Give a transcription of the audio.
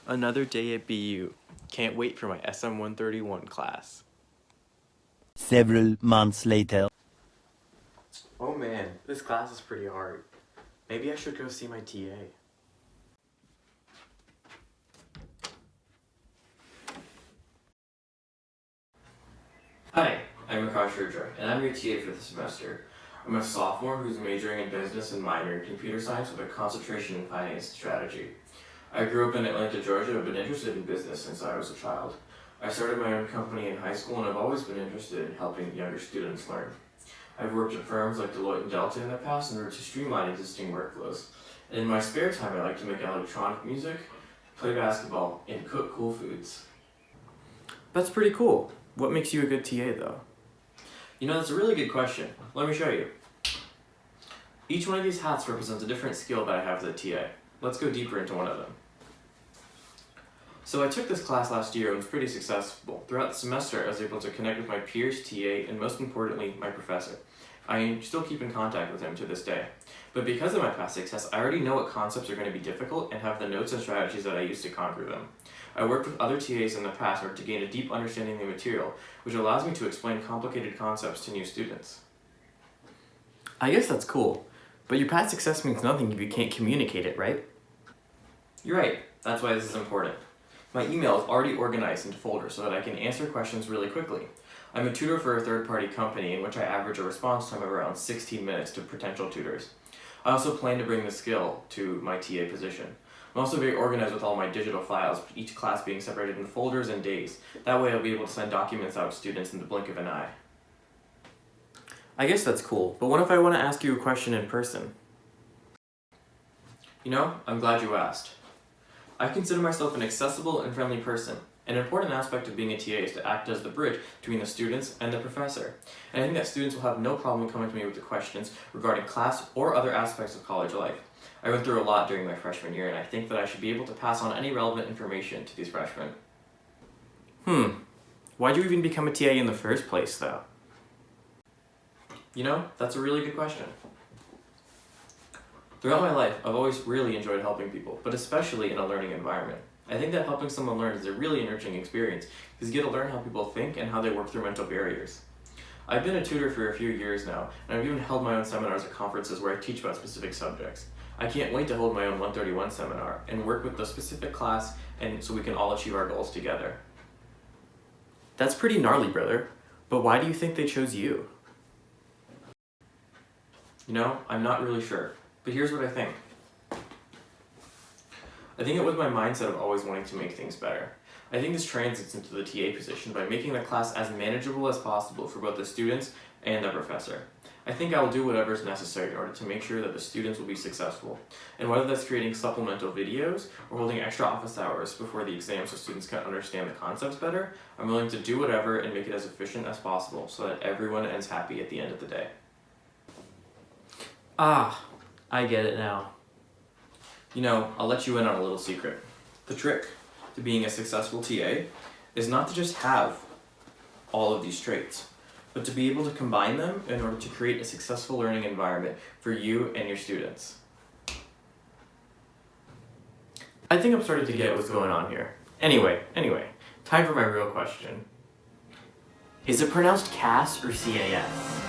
Another day at BU. Can't wait for my SM131 class. Several months later. Oh man, this class is pretty hard. Maybe I should go see my TA. Hi, I'm Akash Rudra, and I'm your TA for the semester. I'm a sophomore who's majoring in business and minoring in computer science with a concentration in finance and strategy. I grew up in Atlanta, Georgia, and have been interested in business since I was a child. I started my own company in high school and I've always been interested in helping younger students learn. I've worked at firms like Deloitte and Delta in the past in order to streamline existing workflows. And in my spare time, I like to make electronic music, play basketball, and cook cool foods. That's pretty cool. What makes you a good TA though? You know, that's a really good question. Let me show you. Each one of these hats represents a different skill that I have as a TA. Let's go deeper into one of them. So I took this class last year and was pretty successful. Throughout the semester, I was able to connect with my peers, TA, and most importantly, my professor. I still keep in contact with him to this day. But because of my past success, I already know what concepts are going to be difficult and have the notes and strategies that I use to conquer them. I worked with other TAs in the past in order to gain a deep understanding of the material, which allows me to explain complicated concepts to new students. I guess that's cool, but your past success means nothing if you can't communicate it, right? You're right, that's why this is important. My email is already organized into folders so that I can answer questions really quickly. I'm a tutor for a third-party company in which I average a response time of around 16 minutes to potential tutors. I also plan to bring this skill to my TA position. I'm also very organized with all my digital files, each class being separated into folders and days. That way I'll be able to send documents out to students in the blink of an eye. I guess that's cool, but what if I want to ask you a question in person? You know, I'm glad you asked. I consider myself an accessible and friendly person. An important aspect of being a TA is to act as the bridge between the students and the professor. And I think that students will have no problem coming to me with the questions regarding class or other aspects of college life. I went through a lot during my freshman year, and I think that I should be able to pass on any relevant information to these freshmen. Why'd you even become a TA in the first place, though? You know, that's a really good question. Throughout my life, I've always really enjoyed helping people, but especially in a learning environment. I think that helping someone learn is a really enriching experience because you get to learn how people think and how they work through mental barriers. I've been a tutor for a few years now, and I've even held my own seminars at conferences where I teach about specific subjects. I can't wait to hold my own 131 seminar and work with the specific class and so we can all achieve our goals together. That's pretty gnarly, brother. But why do you think they chose you? You know, I'm not really sure, but here's what I think. I think it was my mindset of always wanting to make things better. I think this translates into the TA position by making the class as manageable as possible for both the students and the professor. I think I will do whatever is necessary in order to make sure that the students will be successful. And whether that's creating supplemental videos or holding extra office hours before the exam so students can understand the concepts better, I'm willing to do whatever and make it as efficient as possible so that everyone ends happy at the end of the day. Ah, I get it now. You know, I'll let you in on a little secret. The trick to being a successful TA is not to just have all of these traits, but to be able to combine them in order to create a successful learning environment for you and your students. I think I'm starting to get what's going on here. Anyway, time for my real question. Is it pronounced CAS or CAS?